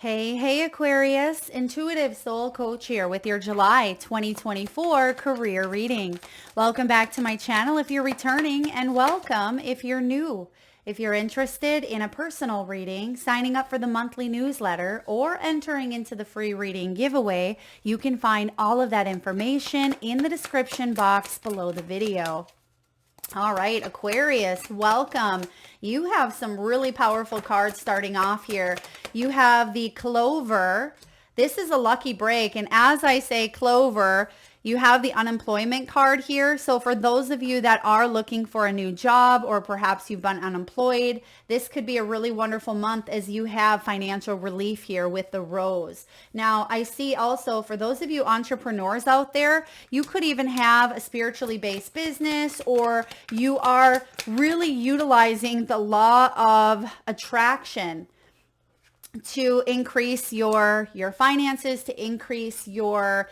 Hey, Aquarius, Intuitive Soul Coach here with your July 2024 career reading. Welcome back to my channel if you're returning, and welcome if you're new. If you're interested in a personal reading, signing up for the monthly newsletter, or entering into the free reading giveaway, you can find all of that information in the description box below the video. All right, Aquarius, welcome. You have some really powerful cards starting off here. You have the Clover. This is a lucky break. And as I say Clover, you have the unemployment card here. So for those of you that are looking for a new job, or perhaps you've been unemployed, this could be a really wonderful month as you have financial relief here with the Rose. Now, I see also for those of you entrepreneurs out there, you could even have a spiritually based business, or you are really utilizing the law of attraction to increase your finances, to increase your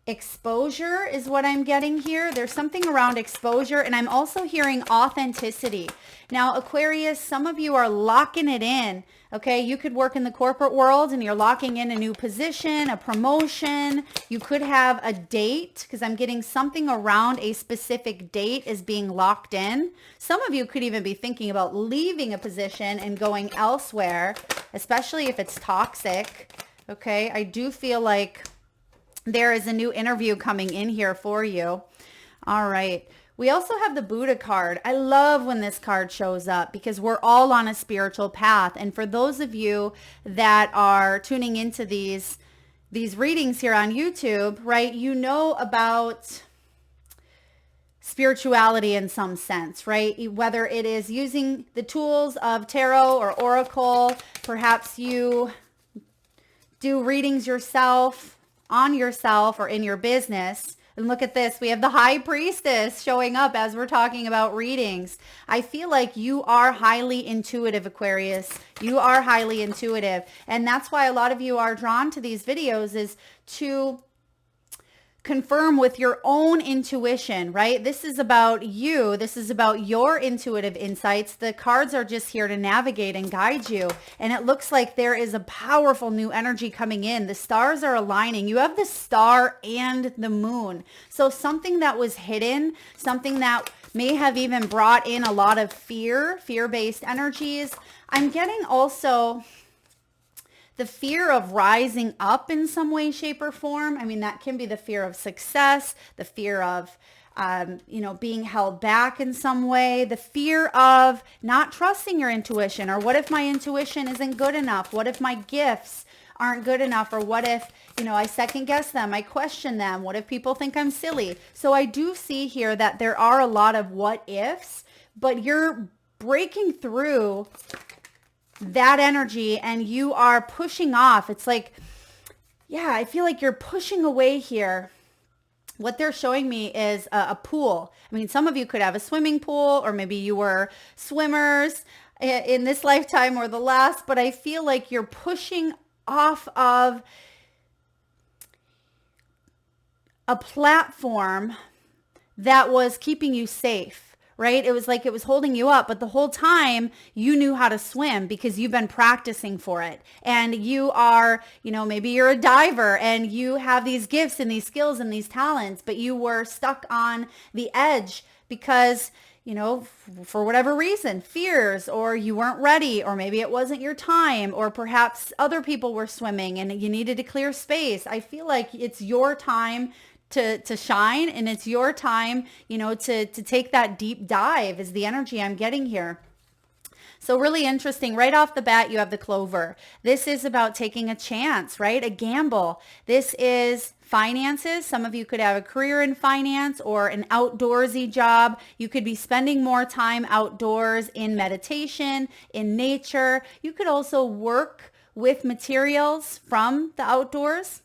exposure is what I'm getting here. There's something around exposure, and I'm also hearing authenticity. Now, Aquarius, some of you are locking it in. Okay, you could work in the corporate world and you're locking in a new position, a promotion. You could have a date, because I'm getting something around a specific date is being locked in. Some of you could even be thinking about leaving a position and going elsewhere, especially if it's toxic. Okay, I do feel like there is a new interview coming in here for you. All right. We also have the Buddha card. I love when this card shows up because we're all on a spiritual path. And for those of you that are tuning into these readings here on YouTube, right, you know about spirituality in some sense, right? Whether it is using the tools of tarot or oracle, perhaps you do readings yourself, on yourself, or in your business. And look at this. We have the High Priestess showing up as we're talking about readings. I feel like you are highly intuitive, Aquarius. You are highly intuitive. And that's why a lot of you are drawn to these videos, is to confirm with your own intuition, right? This is about you. This is about your intuitive insights. The cards are just here to navigate and guide you. And it looks like there is a powerful new energy coming in. The stars are aligning. You have the star and the moon. So something that was hidden, something that may have even brought in a lot of fear-based energies. I'm getting also the fear of rising up in some way, shape, or form. I mean, that can be the fear of success, the fear of, being held back in some way, the fear of not trusting your intuition, or what if my intuition isn't good enough? What if my gifts aren't good enough? Or what if, I second guess them, I question them? What if people think I'm silly? So I do see here that there are a lot of what ifs, but you're breaking through that energy and you are pushing off. It's like, yeah, I feel like you're pushing away here. What they're showing me is a pool. I mean, some of you could have a swimming pool, or maybe you were swimmers in this lifetime or the last, but I feel like you're pushing off of a platform that was keeping you safe. Right? It was like it was holding you up, but the whole time you knew how to swim because you've been practicing for it. And you are, maybe you're a diver and you have these gifts and these skills and these talents, but you were stuck on the edge because, for whatever reason, fears, or you weren't ready, or maybe it wasn't your time, or perhaps other people were swimming and you needed to clear space. I feel like it's your time to shine, and it's your time, to take that deep dive is the energy I'm getting here. So really interesting. Right off the bat, you have the Clover. This is about taking a chance, right? A gamble. This is finances. Some of you could have a career in finance or an outdoorsy job. You could be spending more time outdoors in meditation, in nature. You could also work with materials from the outdoors.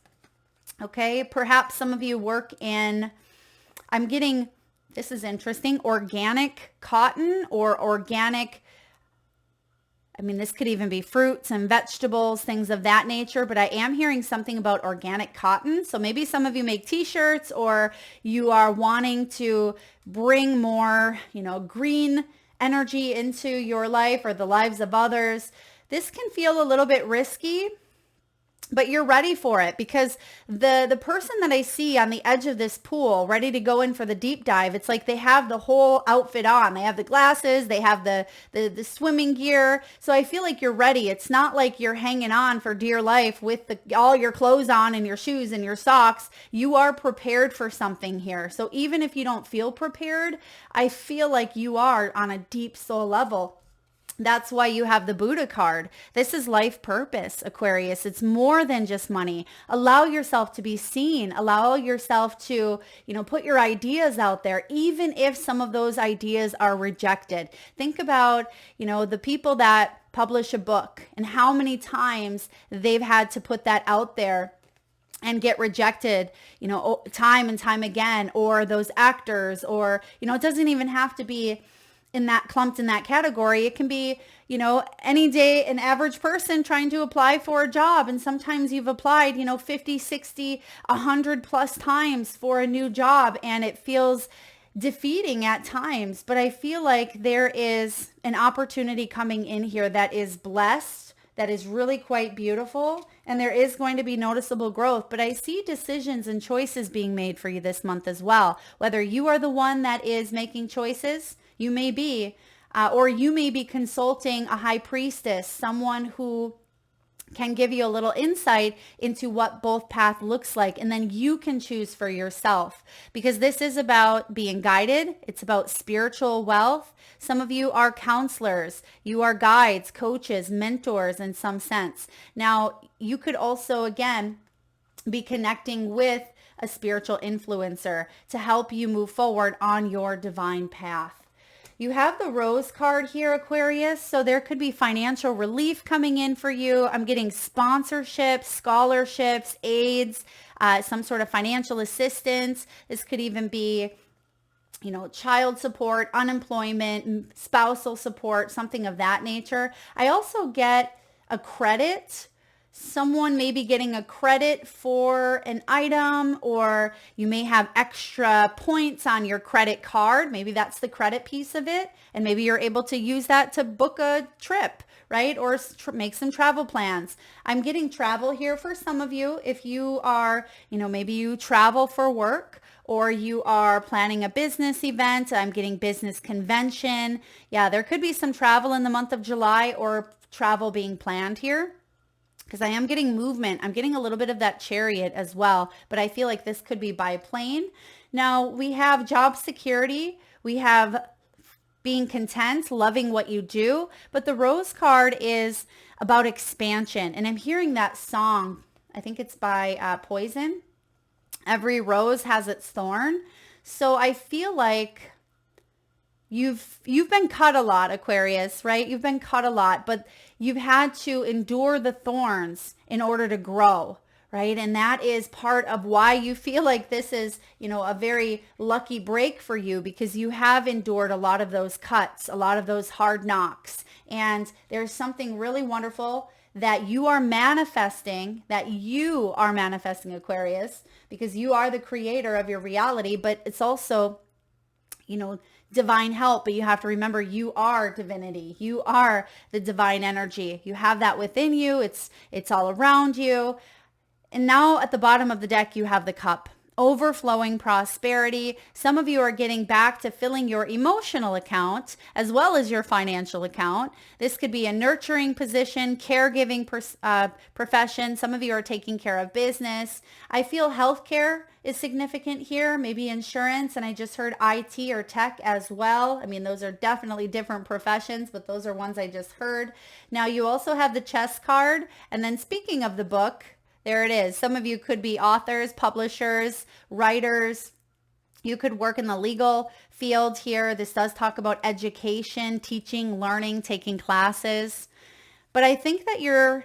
Okay, perhaps some of you work in, I'm getting, this is interesting, organic cotton or organic, this could even be fruits and vegetables, things of that nature, but I am hearing something about organic cotton. So maybe some of you make t-shirts, or you are wanting to bring more, green energy into your life or the lives of others. This can feel a little bit risky. but you're ready for it, because the person that I see on the edge of this pool ready to go in for the deep dive, it's like they have the whole outfit on. They have the glasses, they have the swimming gear. So I feel like you're ready. It's not like you're hanging on for dear life with all your clothes on and your shoes and your socks. You are prepared for something here. So even if you don't feel prepared, I feel like you are on a deep soul level. That's why you have the Buddha card. This is life purpose, Aquarius. It's more than just money. Allow yourself to be seen. Allow yourself to, put your ideas out there, even if some of those ideas are rejected. Think about, the people that publish a book and how many times they've had to put that out there and get rejected, time and time again, or those actors, or, it doesn't even have to be clumped in that category. It can be, any day, an average person trying to apply for a job. And sometimes you've applied, 50, 60, 100 plus times for a new job, and it feels defeating at times. But I feel like there is an opportunity coming in here that is blessed, that is really quite beautiful, and there is going to be noticeable growth. But I see decisions and choices being made for you this month as well. Whether you are the one that is making choices, you may be, or you may be consulting a high priestess, someone who can give you a little insight into what both path looks like, and then you can choose for yourself, because this is about being guided. It's about spiritual wealth. Some of you are counselors, you are guides, coaches, mentors in some sense. Now, you could also, again, be connecting with a spiritual influencer to help you move forward on your divine path. You have the Rose card here, Aquarius, so there could be financial relief coming in for you. I'm getting sponsorships, scholarships, aids, some sort of financial assistance. This could even be, child support, unemployment, spousal support, something of that nature. I also get a credit. Someone may be getting a credit for an item, or you may have extra points on your credit card. Maybe that's the credit piece of it. And maybe you're able to use that to book a trip, right? Or make some travel plans. I'm getting travel here for some of you. If you are, maybe you travel for work, or you are planning a business event. I'm getting business convention. Yeah, there could be some travel in the month of July, or travel being planned here, because I am getting movement. I'm getting a little bit of that Chariot as well, but I feel like this could be by plane. Now, we have job security. We have being content, loving what you do. But the Rose card is about expansion. And I'm hearing that song. I think it's by Poison. Every rose has its thorn. So I feel like you've been cut a lot, Aquarius, right? You've been cut a lot, but you've had to endure the thorns in order to grow, right? And that is part of why you feel like this is, a very lucky break for you, because you have endured a lot of those cuts, a lot of those hard knocks. And there's something really wonderful that you are manifesting, Aquarius, because you are the creator of your reality. But it's also, divine help. But you have to remember, you are divinity. You are the divine energy. You have that within you. It's all around you. And now at the bottom of the deck, you have the Cup. Overflowing prosperity. Some of you are getting back to filling your emotional account as well as your financial account. This could be a nurturing position, caregiving profession. Some of you are taking care of business. I feel healthcare is significant here, maybe insurance, and I just heard IT or tech as well. I mean, those are definitely different professions, but those are ones I just heard. Now, you also have the Chess card, and then speaking of the book, there it is. Some of you could be authors, publishers, writers. You could work in the legal field here. This does talk about education, teaching, learning, taking classes. But I think that you're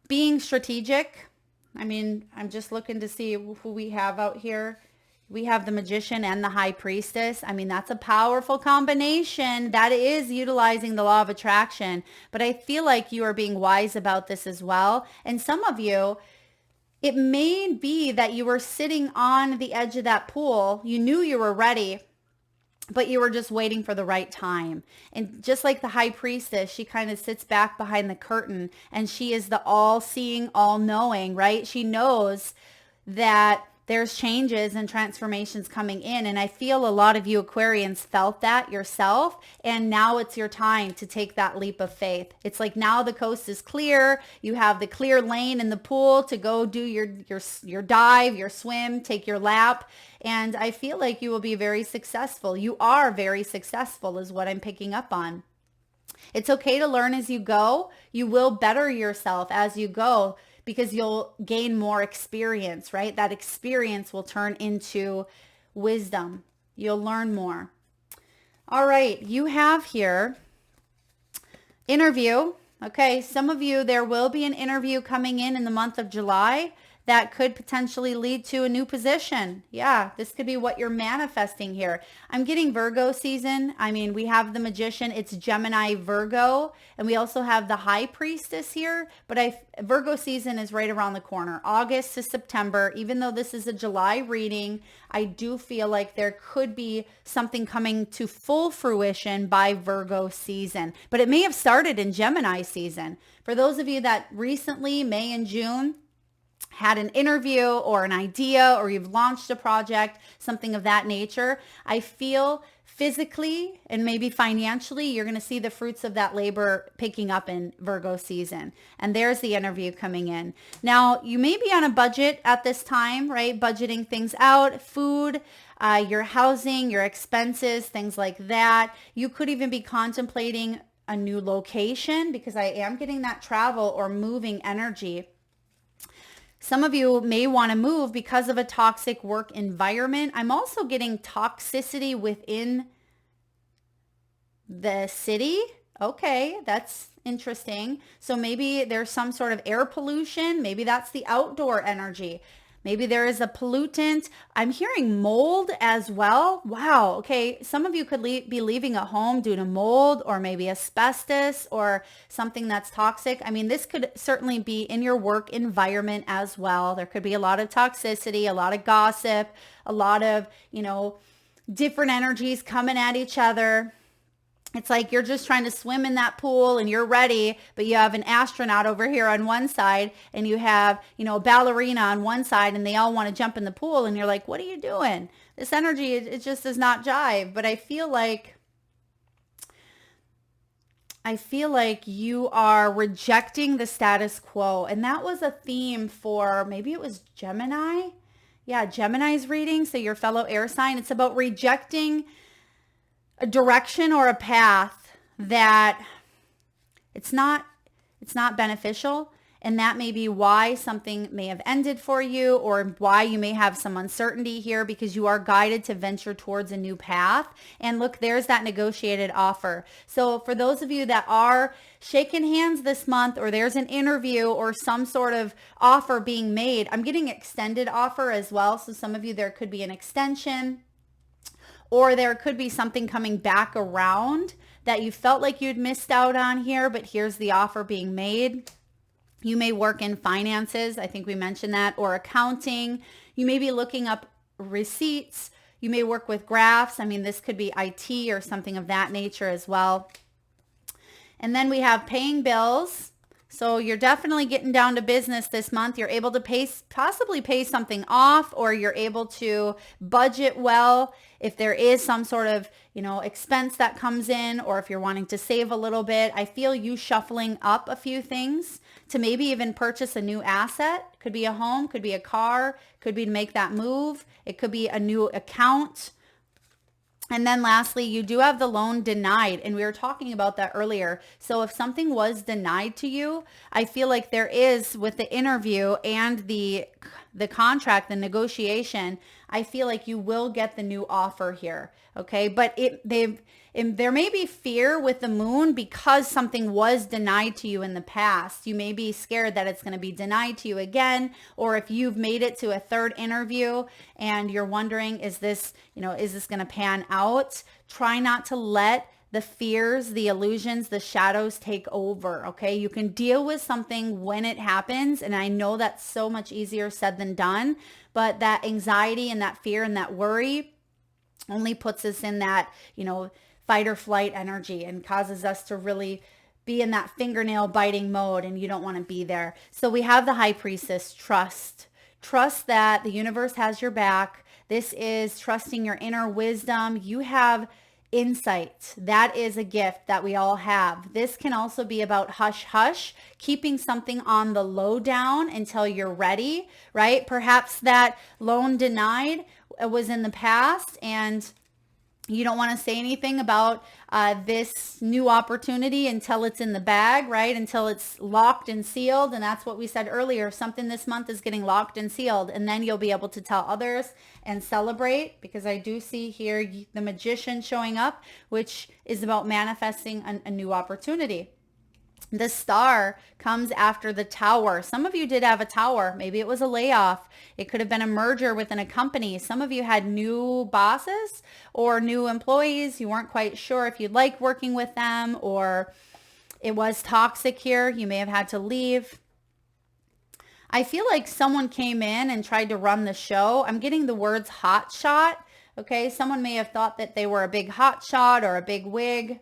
being strategic. I mean, I'm just looking to see who we have out here. We have the Magician and the High Priestess. I mean, that's a powerful combination. That is utilizing the law of attraction. But I feel like you are being wise about this as well. And some of you, it may be that you were sitting on the edge of that pool. You knew you were ready, but you were just waiting for the right time. And just like the high priestess, she kind of sits back behind the curtain, and she is the all-seeing, all-knowing, right? She knows that there's changes and transformations coming in. And I feel a lot of you Aquarians felt that yourself. And now it's your time to take that leap of faith. It's like now the coast is clear. You have the clear lane in the pool to go do your dive, your swim, take your lap. And I feel like you will be very successful. You are very successful is what I'm picking up on. It's okay to learn as you go. You will better yourself as you go, because you'll gain more experience, right? That experience will turn into wisdom. You'll learn more. All right, you have here interview. Okay, some of you, there will be an interview coming in the month of July that could potentially lead to a new position. Yeah, this could be what you're manifesting here. I'm getting Virgo season. I mean, we have the Magician. It's Gemini Virgo. And we also have the High Priestess here. But Virgo season is right around the corner. August to September. Even though this is a July reading, I do feel like there could be something coming to full fruition by Virgo season. But it may have started in Gemini season. For those of you that recently, May and June, had an interview or an idea, or you've launched a project, something of that nature, I feel physically and maybe financially, you're going to see the fruits of that labor picking up in Virgo season. And there's the interview coming in. Now, you may be on a budget at this time, right? Budgeting things out, food, your housing, your expenses, things like that. You could even be contemplating a new location, because I am getting that travel or moving energy. Some of you may want to move because of a toxic work environment. I'm also getting toxicity within the city. Okay, that's interesting. So maybe there's some sort of air pollution. Maybe that's the outdoor energy. Maybe there is a pollutant. I'm hearing mold as well. Wow. Okay. Some of you could be leaving a home due to mold, or maybe asbestos, or something that's toxic. I mean, this could certainly be in your work environment as well. There could be a lot of toxicity, a lot of gossip, a lot of, different energies coming at each other. It's like you're just trying to swim in that pool and you're ready, but you have an astronaut over here on one side, and you have, a ballerina on one side, and they all want to jump in the pool, and you're like, what are you doing? This energy, it just does not jive. But I feel like you are rejecting the status quo. And that was a theme for, maybe it was Gemini. Yeah, Gemini's reading. So your fellow air sign, it's about rejecting a direction or a path that it's not beneficial. And that may be why something may have ended for you, or why you may have some uncertainty here, because you are guided to venture towards a new path. And look, there's that negotiated offer. So for those of you that are shaking hands this month, or there's an interview or some sort of offer being made, I'm getting extended offer as well. So some of you, there could be an extension, or there could be something coming back around that you felt like you'd missed out on here, but here's the offer being made. You may work in finances. I think we mentioned that, or accounting. You may be looking up receipts. You may work with graphs. I mean, this could be IT or something of that nature as well. And then we have paying bills. So you're definitely getting down to business this month. You're able to possibly pay something off, or you're able to budget well if there is some sort of, expense that comes in, or if you're wanting to save a little bit. I feel you shuffling up a few things to maybe even purchase a new asset. Could be a home, could be a car, could be to make that move. It could be a new account. And then lastly, you do have the loan denied. And we were talking about that earlier. So if something was denied to you, I feel like there is, with the interview and the contract, the negotiation, I feel like you will get the new offer here. Okay. But there may be fear with the moon because something was denied to you in the past. You may be scared that it's going to be denied to you again, or if you've made it to a third interview and you're wondering, is this going to pan out? Try not to let the fears, the illusions, the shadows take over. Okay. You can deal with something when it happens. And I know that's so much easier said than done, but that anxiety and that fear and that worry, only puts us in that, fight or flight energy and causes us to really be in that fingernail biting mode, and you don't want to be there. So we have the High Priestess, trust. Trust that the universe has your back. This is trusting your inner wisdom. You have insight. That is a gift that we all have. This can also be about hush hush, keeping something on the low down until you're ready, right? Perhaps that loan denied was in the past, and you don't want to say anything about this new opportunity until it's in the bag, right? Until it's locked and sealed. And that's what we said earlier. Something this month is getting locked and sealed. And then you'll be able to tell others and celebrate, because I do see here the Magician showing up, which is about manifesting a new opportunity. The Star comes after the Tower. Some of you did have a tower. Maybe it was a layoff. It could have been a merger within a company. Some of you had new bosses or new employees. You weren't quite sure if you'd like working with them, or it was toxic here. You may have had to leave. I feel like someone came in and tried to run the show. I'm getting the words hot shot. Okay, someone may have thought that they were a big hot shot or a big wig,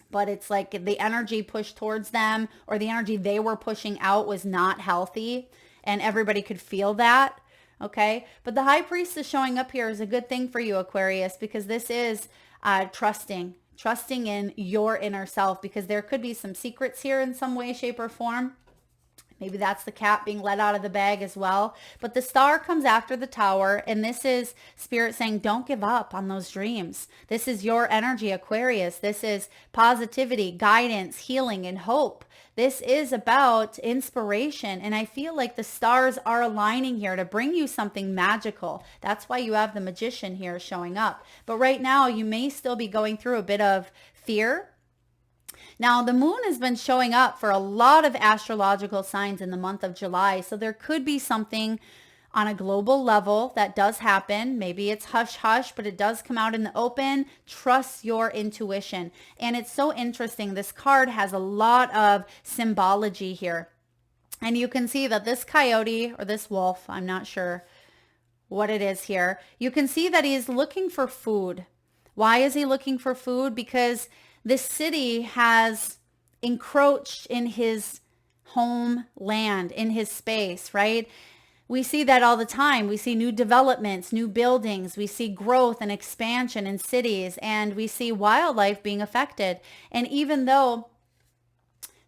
but it's like the energy pushed towards them, or the energy they were pushing out, was not healthy, and everybody could feel that. Okay, but the High Priestess showing up here is a good thing for you, Aquarius, because this is trusting in your inner self, because there could be some secrets here in some way, shape, or form. Maybe that's the cat being let out of the bag as well. But the Star comes after the Tower, and this is Spirit saying, don't give up on those dreams. This is your energy, Aquarius. This is positivity, guidance, healing, and hope. This is about inspiration, and I feel like the stars are aligning here to bring you something magical. That's why you have the Magician here showing up. But right now, you may still be going through a bit of fear. Now, the moon has been showing up for a lot of astrological signs in the month of July. So there could be something on a global level that does happen. Maybe it's hush hush, but it does come out in the open. Trust your intuition. And it's so interesting. This card has a lot of symbology here. And you can see that this coyote, or this wolf, I'm not sure what it is here. You can see that he's looking for food. Why is he looking for food? Because this city has encroached in his homeland, in his space, right? We see that all the time. We see new developments, new buildings. We see growth and expansion in cities, and we see wildlife being affected. And even though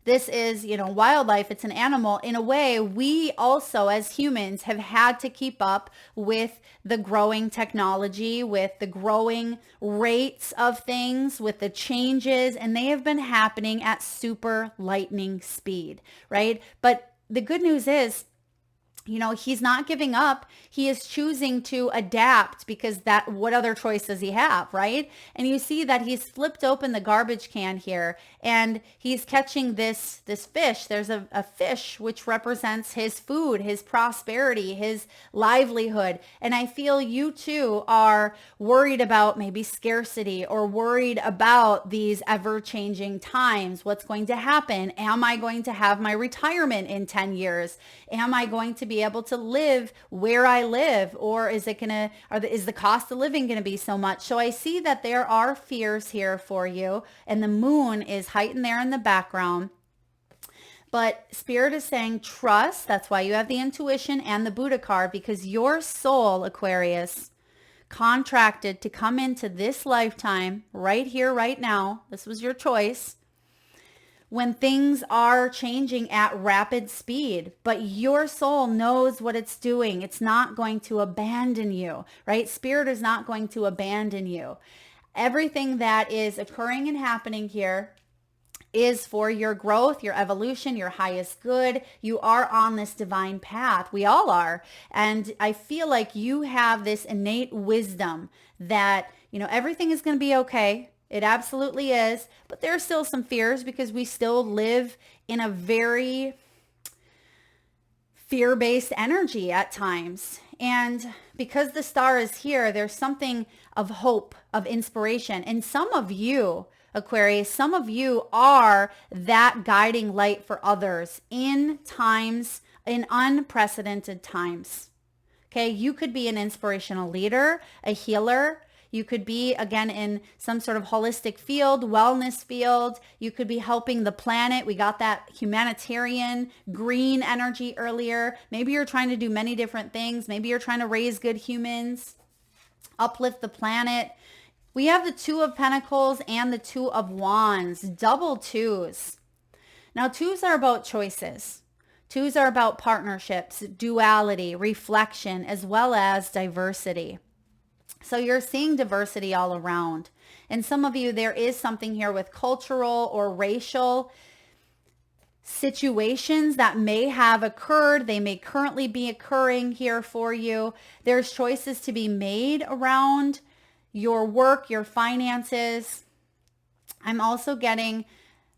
this is, wildlife, it's an animal. In a way, we also as humans have had to keep up with the growing technology, with the growing rates of things, with the changes, and they have been happening at super lightning speed, right? But the good news is, he's not giving up. He is choosing to adapt, because what other choice does he have, right? And you see that he's flipped open the garbage can here, and he's catching this fish. There's a fish which represents his food, his prosperity, his livelihood. And I feel you too are worried about maybe scarcity, or worried about these ever-changing times. What's going to happen? Am I going to have my retirement in 10 years? Am I going to be able to live where I live, or is the cost of living going to be so much? So I see that there are fears here for you, and the moon is heightened there in the background. But Spirit is saying trust. That's why you have the intuition and the Buddha card, because your soul, Aquarius, contracted to come into this lifetime right here, right now. This was your choice. When things are changing at rapid speed, but your soul knows what it's doing. It's not going to abandon you, right? Spirit is not going to abandon you. Everything that is occurring and happening here is for your growth, your evolution, your highest good. You are on this divine path. We all are. And I feel like you have this innate wisdom that, everything is going to be okay. It absolutely is. But there are still some fears, because we still live in a very fear-based energy at times. And because the star is here, there's something of hope, of inspiration. And some of you, Aquarius, some of you are that guiding light for others in unprecedented times. Okay, you could be an inspirational leader, a healer. You could be, again, in some sort of holistic field, wellness field. You could be helping the planet. We got that humanitarian, green energy earlier. Maybe you're trying to do many different things. Maybe you're trying to raise good humans, uplift the planet. We have the Two of Pentacles and the Two of Wands, double twos. Now, twos are about choices. Twos are about partnerships, duality, reflection, as well as diversity. So you're seeing diversity all around. And some of you, there is something here with cultural or racial situations that may have occurred. They may currently be occurring here for you. There's choices to be made around your work, your finances. I'm also getting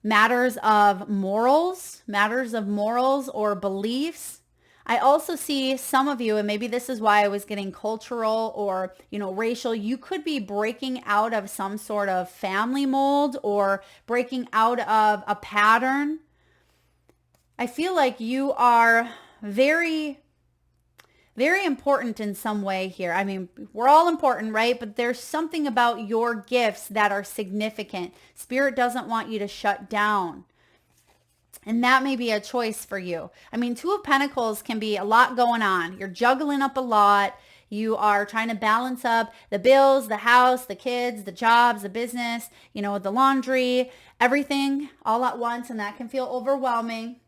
matters of morals or beliefs. I also see some of you, and maybe this is why I was getting cultural or, racial. You could be breaking out of some sort of family mold or breaking out of a pattern. I feel like you are very, very important in some way here. I mean, we're all important, right? But there's something about your gifts that are significant. Spirit doesn't want you to shut down. And that may be a choice for you. I mean, Two of Pentacles can be a lot going on. You're juggling up a lot. You are trying to balance up the bills, the house, the kids, the jobs, the business, the laundry, everything all at once. And that can feel overwhelming.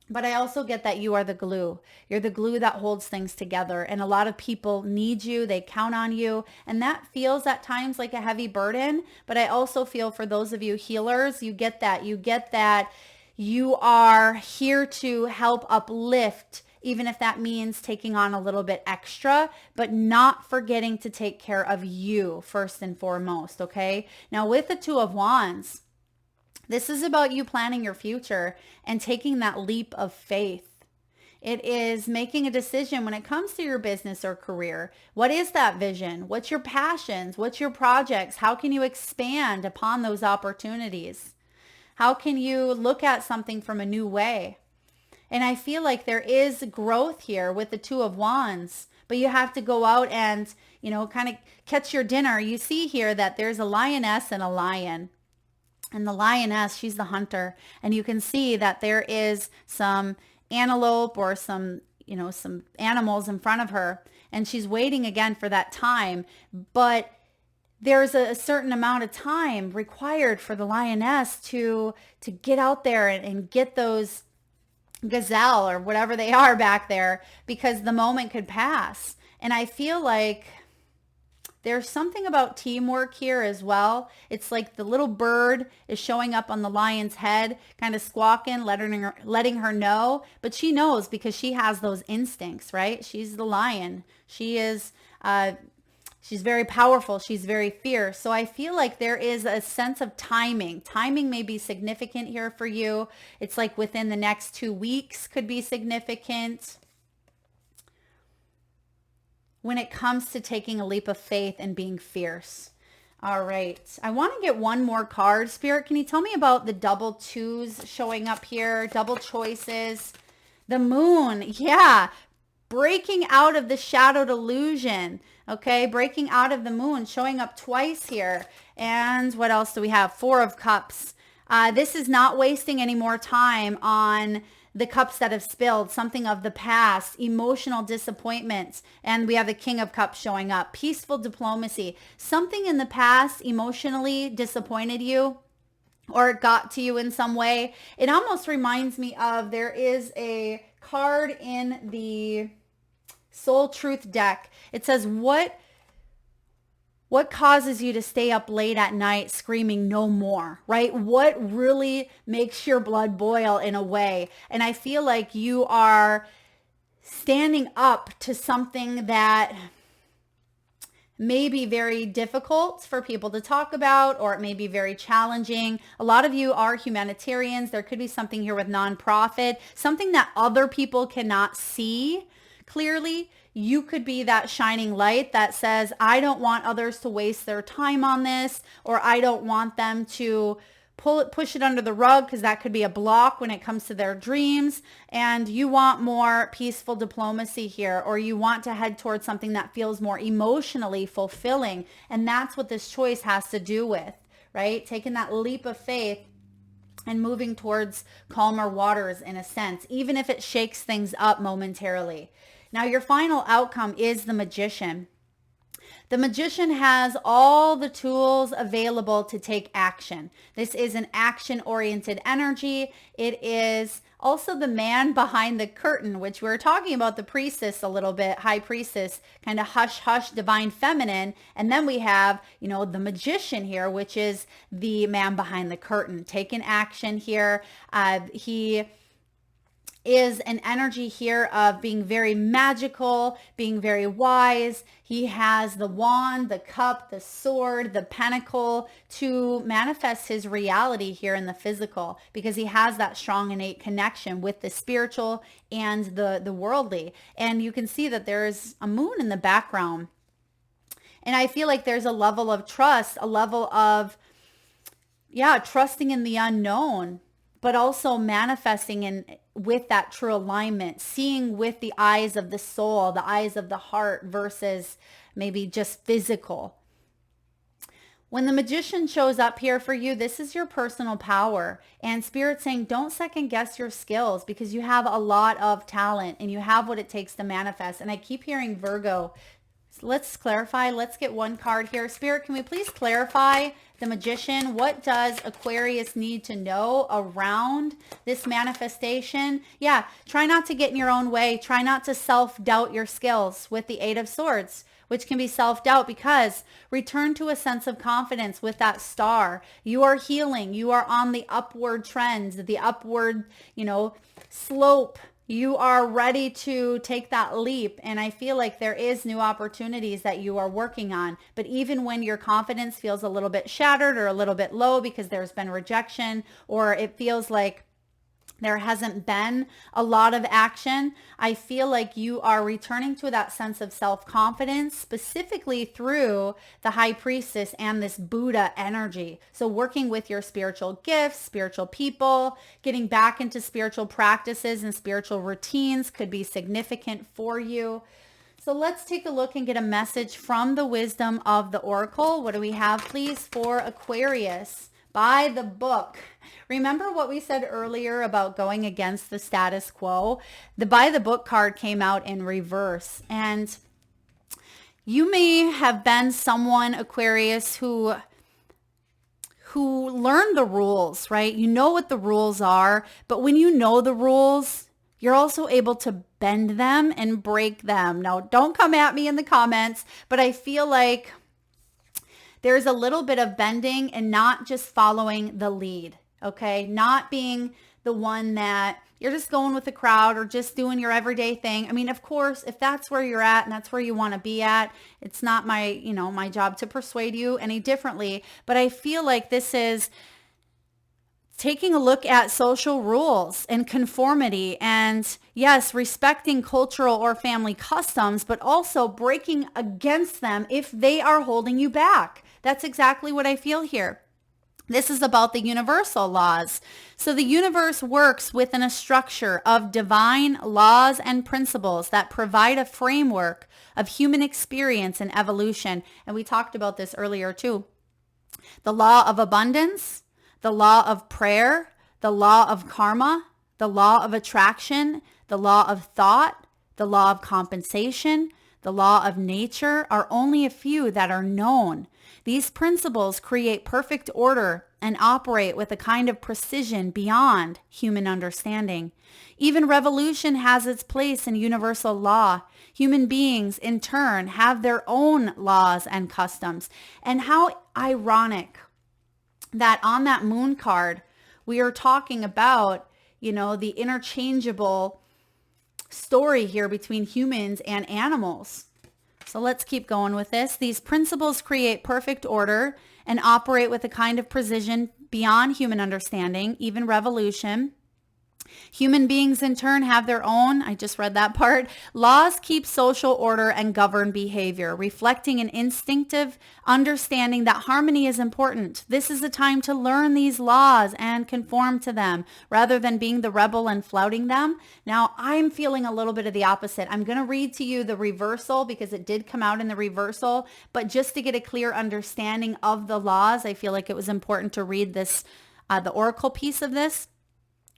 But I also get that you are the glue. You're the glue that holds things together. And a lot of people need you. They count on you. And that feels at times like a heavy burden. But I also feel for those of you healers, you get that. You get that you are here to help uplift, even if that means taking on a little bit extra, but not forgetting to take care of you first and foremost, okay? Now with the Two of Wands, this is about you planning your future and taking that leap of faith. It is making a decision when it comes to your business or career. What is that vision? What's your passions? What's your projects? How can you expand upon those opportunities? How can you look at something from a new way? And I feel like there is growth here with the Two of Wands, but you have to go out and, kind of catch your dinner. You see here that there's a lioness and a lion. And the lioness, she's the hunter. And you can see that there is some antelope or some animals in front of her. And she's waiting again for that time. But there's a certain amount of time required for the lioness to get out there and get those gazelle or whatever they are back there, because the moment could pass. And I feel like there's something about teamwork here as well. It's like the little bird is showing up on the lion's head, kind of squawking, letting her know. But she knows because she has those instincts, right? She's the lion. She is, she's very powerful. She's very fierce. So I feel like there is a sense of timing. Timing may be significant here for you. It's like within the next 2 weeks could be significant when it comes to taking a leap of faith and being fierce. All right. I want to get one more card. Spirit, can you tell me about the double twos showing up here? Double choices. The moon. Yeah. Breaking out of the shadowed illusion. Okay. Breaking out of the moon, showing up twice here. And what else do we have? Four of Cups. This is not wasting any more time on the cups that have spilled, something of the past, emotional disappointments. And we have the King of Cups showing up. Peaceful diplomacy. Something in the past emotionally disappointed you or it got to you in some way. It almost reminds me of, there is a card in the Soul Truth deck. It says, what causes you to stay up late at night screaming no more, right? What really makes your blood boil in a way? And I feel like you are standing up to something that may be very difficult for people to talk about, or it may be very challenging. A lot of you are humanitarians. There could be something here with nonprofit, something that other people cannot see clearly. You could be that shining light that says, I don't want others to waste their time on this, or I don't want them to push it under the rug because that could be a block when it comes to their dreams. And you want more peaceful diplomacy here, or you want to head towards something that feels more emotionally fulfilling. And that's what this choice has to do with, right? Taking that leap of faith and moving towards calmer waters in a sense, even if it shakes things up momentarily. Now, your final outcome is the Magician. The Magician has all the tools available to take action. This is an action-oriented energy. It is also the man behind the curtain, which we were talking about the priestess a little bit, high priestess, kind of hush, hush, divine feminine. And then we have, the Magician here, which is the man behind the curtain, taking action here. He is an energy here of being very magical, being very wise. He has the wand, the cup, the sword, the pentacle to manifest his reality here in the physical, because he has that strong innate connection with the spiritual and the worldly. And you can see that there's a moon in the background. And I feel like there's a level of trust, a level of, trusting in the unknown, but also manifesting with that true alignment, seeing with the eyes of the soul, the eyes of the heart versus maybe just physical. When the Magician shows up here for you, this is your personal power. And Spirit saying, don't second guess your skills, because you have a lot of talent and you have what it takes to manifest. And I keep hearing Virgo. So let's clarify. Let's get one card here. Spirit, can we please clarify the Magician? What does Aquarius need to know around this manifestation? Yeah, try not to get in your own way. Try not to self-doubt your skills with the Eight of Swords, which can be self-doubt, because return to a sense of confidence with that star. You are healing. You are on the upward trend, the upward, slope. You are ready to take that leap. And I feel like there is new opportunities that you are working on. But even when your confidence feels a little bit shattered or a little bit low because there's been rejection, or it feels like there hasn't been a lot of action, I feel like you are returning to that sense of self-confidence, specifically through the High Priestess and this Buddha energy. So working with your spiritual gifts, spiritual people, getting back into spiritual practices and spiritual routines could be significant for you. So let's take a look and get a message from the wisdom of the Oracle. What do we have, please, for Aquarius? By the book. Remember what we said earlier about going against the status quo? The by the book card came out in reverse. And you may have been someone, Aquarius, who learned the rules, right? You know what the rules are, but when you know the rules, you're also able to bend them and break them. Now, don't come at me in the comments, but I feel like there's a little bit of bending and not just following the lead, okay? Not being the one that you're just going with the crowd or just doing your everyday thing. I mean, of course, if that's where you're at and that's where you want to be at, it's not my, my job to persuade you any differently. But I feel like this is taking a look at social rules and conformity, and yes, respecting cultural or family customs, but also breaking against them if they are holding you back. That's exactly what I feel here. This is about the universal laws. So the universe works within a structure of divine laws and principles that provide a framework of human experience and evolution. And we talked about this earlier too. The law of abundance, the law of prayer, the law of karma, the law of attraction, the law of thought, the law of compensation, the law of nature are only a few that are known. These principles create perfect order and operate with a kind of precision beyond human understanding. Even revolution has its place in universal law. Human beings, in turn, have their own laws and customs. And how ironic that on that moon card, we are talking about, the interchangeable story here between humans and animals. So let's keep going with this. These principles create perfect order and operate with a kind of precision beyond human understanding, even revolution. Human beings in turn have their own, I just read that part, laws keep social order and govern behavior, reflecting an instinctive understanding that harmony is important. This is a time to learn these laws and conform to them rather than being the rebel and flouting them. Now, I'm feeling a little bit of the opposite. I'm going to read to you the reversal because it did come out in the reversal, but just to get a clear understanding of the laws, I feel like it was important to read this, the oracle piece of this.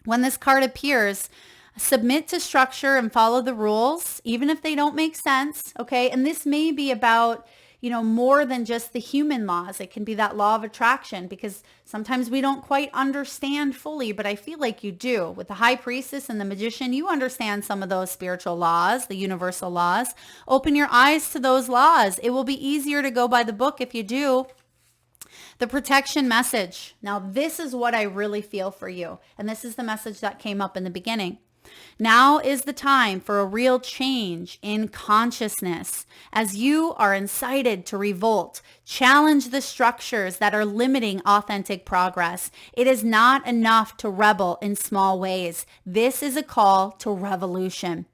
When this card appears, submit to structure and follow the rules, even if they don't make sense, okay? And this may be about, more than just the human laws. It can be that law of attraction because sometimes we don't quite understand fully, but I feel like you do. With the high priestess and the magician, you understand some of those spiritual laws, the universal laws. Open your eyes to those laws. It will be easier to go by the book if you do. The protection message. Now, this is what I really feel for you. And this is the message that came up in the beginning. Now is the time for a real change in consciousness as you are incited to revolt, challenge the structures that are limiting authentic progress. It is not enough to rebel in small ways. This is a call to revolution.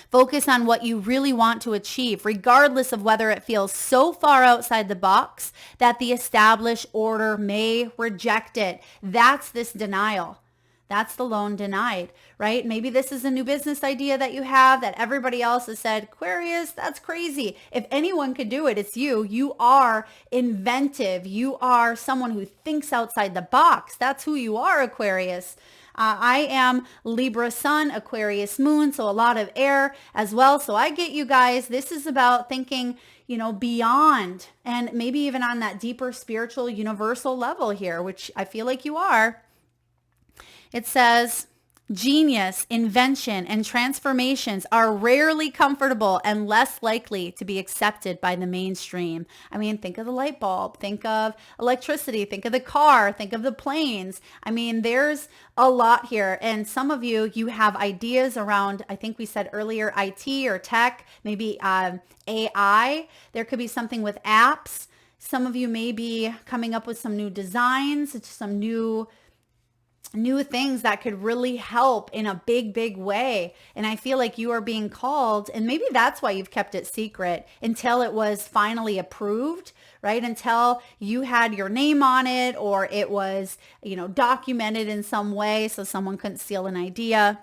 Focus on what you really want to achieve, regardless of whether it feels so far outside the box that the established order may reject it. That's this denial. That's the lone denied, right? Maybe this is a new business idea that you have that everybody else has said, Aquarius, that's crazy. If anyone could do it, it's you. You are inventive. You are someone who thinks outside the box. That's who you are, Aquarius. I am Libra Sun, Aquarius Moon, so a lot of air as well. So I get you guys. This is about thinking, beyond and maybe even on that deeper spiritual universal level here, which I feel like you are. It says, genius, invention, and transformations are rarely comfortable and less likely to be accepted by the mainstream. I mean, think of the light bulb, think of electricity, think of the car, think of the planes. I mean, there's a lot here. And some of you have ideas around, I think we said earlier, IT or tech, maybe AI. There could be something with apps. Some of you may be coming up with some new designs, some new things that could really help in a big way. And I feel like you are being called, and maybe that's why you've kept it secret until it was finally approved, right? Until you had your name on it or it was, documented in some way so someone couldn't steal an idea.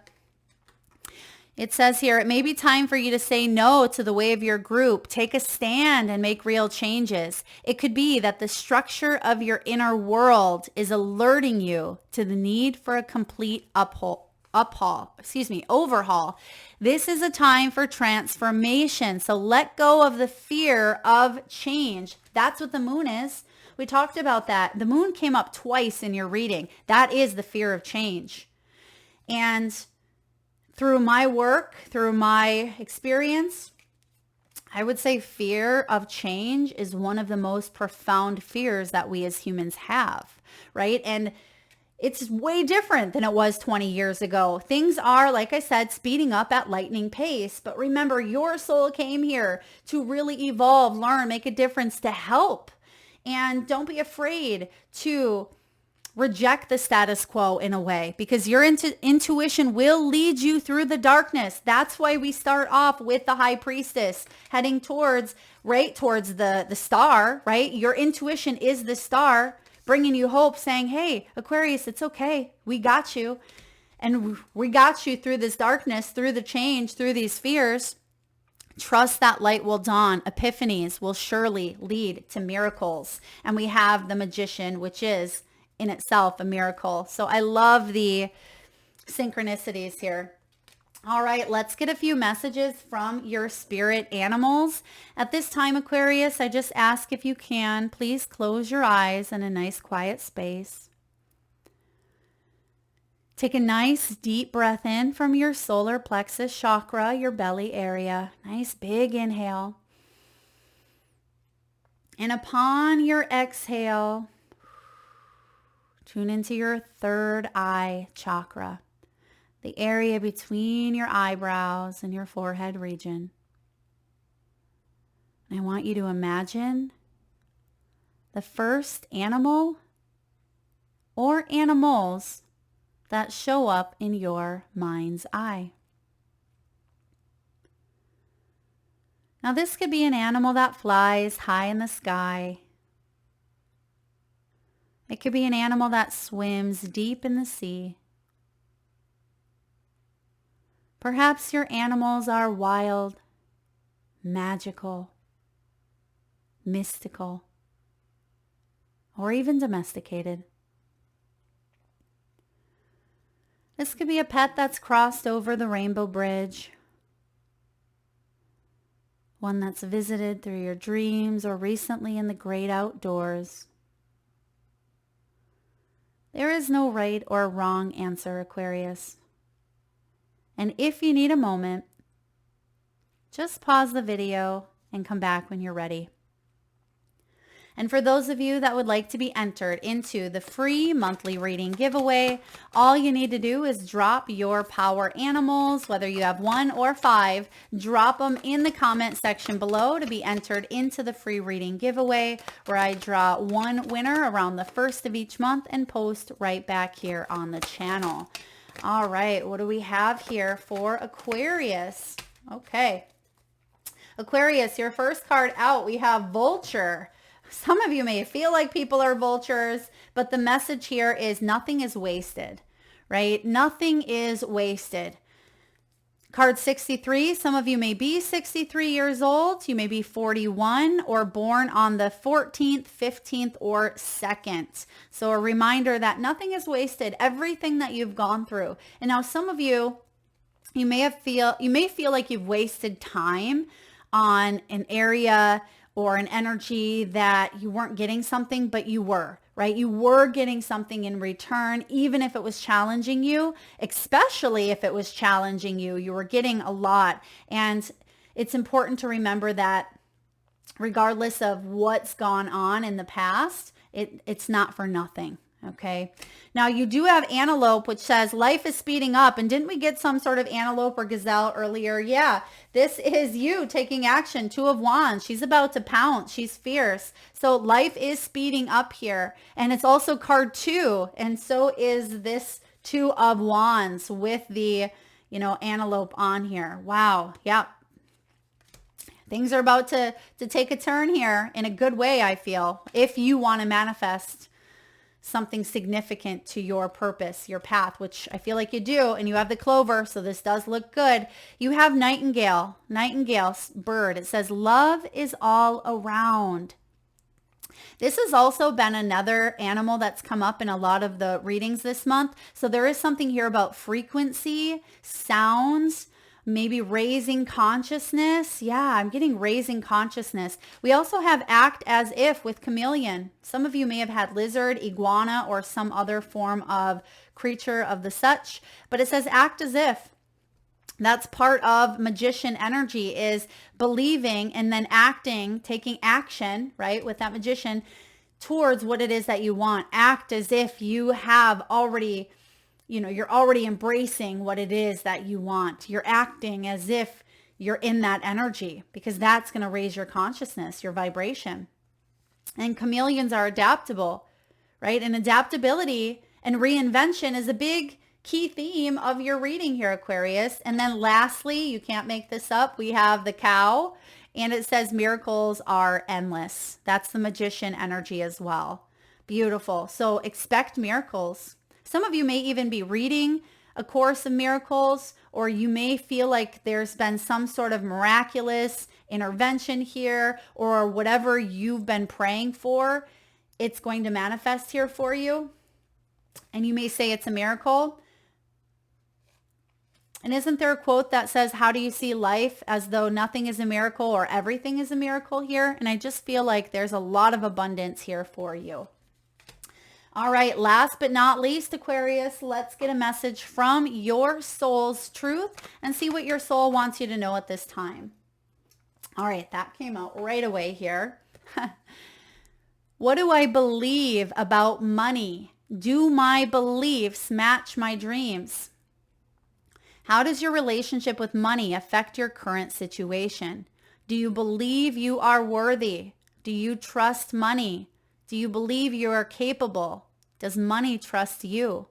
It says here, it may be time for you to say no to the way of your group. Take a stand and make real changes. It could be that the structure of your inner world is alerting you to the need for a complete overhaul. This is a time for transformation. So let go of the fear of change. That's what the moon is. We talked about that. The moon came up twice in your reading. That is the fear of change. And through my work, through my experience, I would say fear of change is one of the most profound fears that we as humans have, right? And it's way different than it was 20 years ago. Things are, like I said, speeding up at lightning pace. But remember, your soul came here to really evolve, learn, make a difference, to help. And don't be afraid to reject the status quo in a way, because your intuition will lead you through the darkness. That's why we start off with the high priestess heading towards the star, right? Your intuition is the star bringing you hope, saying, hey, Aquarius, it's okay. We got you. And we got you through this darkness, through the change, through these fears. Trust that light will dawn. Epiphanies will surely lead to miracles. And we have the magician, which is in itself a miracle. So I love the synchronicities here. All right, let's get a few messages from your spirit animals. At this time, Aquarius, I just ask if you can, please close your eyes in a nice quiet space. Take a nice deep breath in from your solar plexus chakra, your belly area. Nice big inhale. And upon your exhale, tune into your third eye chakra, the area between your eyebrows and your forehead region. And I want you to imagine the first animal or animals that show up in your mind's eye. Now, this could be an animal that flies high in the sky. It could be an animal that swims deep in the sea. Perhaps your animals are wild, magical, mystical, or even domesticated. This could be a pet that's crossed over the rainbow bridge, one that's visited through your dreams or recently in the great outdoors. There is no right or wrong answer, Aquarius. And if you need a moment, just pause the video and come back when you're ready. And for those of you that would like to be entered into the free monthly reading giveaway, all you need to do is drop your power animals, whether you have 1 or 5, drop them in the comment section below to be entered into the free reading giveaway, where I draw one winner around the 1st of each month and post right back here on the channel. All right, what do we have here for Aquarius? Okay. Aquarius, your first card out, we have Vulture. Some of you may feel like people are vultures, but the message here is nothing is wasted, right? Nothing is wasted. Card 63, some of you may be 63 years old. You may be 41 or born on the 14th, 15th, or 2nd. So a reminder that nothing is wasted, everything that you've gone through. And now some of you, you may feel like you've wasted time on an area or an energy that you weren't getting something, but you were, right? You were getting something in return, even if it was challenging you, especially if it was challenging you, you were getting a lot. And it's important to remember that regardless of what's gone on in the past, it's not for nothing. Okay. Now you do have Antelope, which says life is speeding up. And didn't we get some sort of antelope or gazelle earlier? Yeah, this is you taking action. 2 of Wands. She's about to pounce. She's fierce. So life is speeding up here. And it's also card 2. And so is this 2 of Wands with the, antelope on here. Wow. Yeah. Things are about to take a turn here in a good way, I feel, if you want to manifest something significant to your purpose, your path, which I feel like you do. And you have the clover, so this does look good. You have nightingale bird. It says love is all around. This has also been another animal that's come up in a lot of the readings this month. So there is something here about frequency, sounds, maybe raising consciousness. Yeah, I'm getting raising consciousness. We also have act as if with chameleon. Some of you may have had lizard, iguana, or some other form of creature of the such, but it says act as if. That's part of magician energy, is believing and then acting, taking action, right, with that magician towards what it is that you want. Act as if you have already, you're already embracing what it is that you want. You're acting as if you're in that energy, because that's going to raise your consciousness, your vibration. And chameleons are adaptable, right? And adaptability and reinvention is a big key theme of your reading here, Aquarius. And then lastly, you can't make this up, we have the cow, and it says miracles are endless. That's the magician energy as well. Beautiful. So expect miracles. Some of you may even be reading A Course of Miracles, or you may feel like there's been some sort of miraculous intervention here, or whatever you've been praying for, it's going to manifest here for you. And you may say it's a miracle. And isn't there a quote that says, how do you see life? As though nothing is a miracle or everything is a miracle here. And I just feel like there's a lot of abundance here for you. All right, last but not least, Aquarius, let's get a message from your soul's truth and see what your soul wants you to know at this time. All right, that came out right away here. What do I believe about money? Do my beliefs match my dreams? How does your relationship with money affect your current situation? Do you believe you are worthy? Do you trust money? Do you believe you are capable? Does money trust you?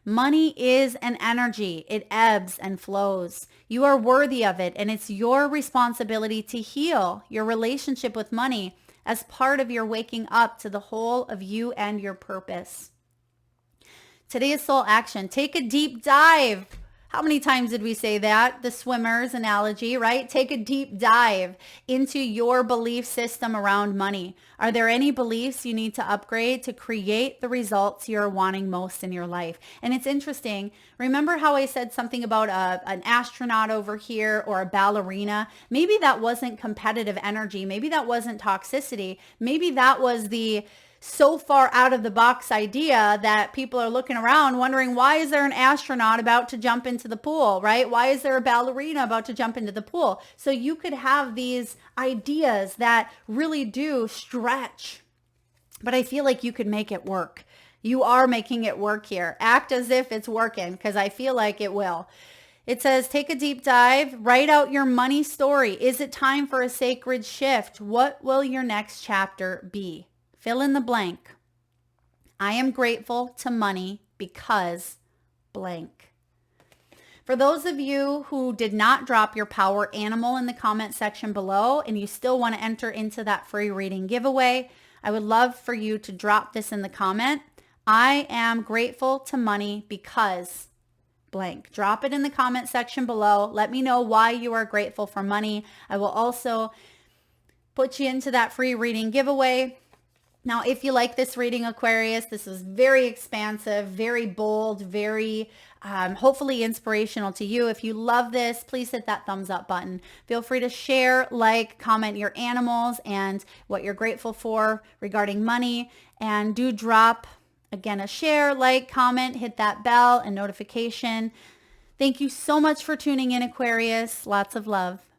Money is an energy. It ebbs and flows. You are worthy of it, and it's your responsibility to heal your relationship with money as part of your waking up to the whole of you and your purpose. Today's soul action. Take a deep dive. How many times did we say that? The swimmer's analogy, right? Take a deep dive into your belief system around money. Are there any beliefs you need to upgrade to create the results you're wanting most in your life? And it's interesting. Remember how I said something about an astronaut over here or a ballerina? Maybe that wasn't competitive energy. Maybe that wasn't toxicity. Maybe that was the so far out of the box idea that people are looking around wondering, why is there an astronaut about to jump into the pool, right? Why is there a ballerina about to jump into the pool? So you could have these ideas that really do stretch, but I feel like you could make it work. You are making it work here. Act as if it's working, because I feel like it will. It says, take a deep dive, write out your money story. Is it time for a sacred shift? What will your next chapter be? Fill in the blank. I am grateful to money because blank. For those of you who did not drop your power animal in the comment section below and you still want to enter into that free reading giveaway, I would love for you to drop this in the comment. I am grateful to money because blank. Drop it in the comment section below. Let me know why you are grateful for money. I will also put you into that free reading giveaway. Now, if you like this reading, Aquarius, this is very expansive, very bold, very hopefully inspirational to you. If you love this, please hit that thumbs up button. Feel free to share, like, comment your animals and what you're grateful for regarding money. And do drop, again, a share, like, comment, hit that bell and notification. Thank you so much for tuning in, Aquarius. Lots of love.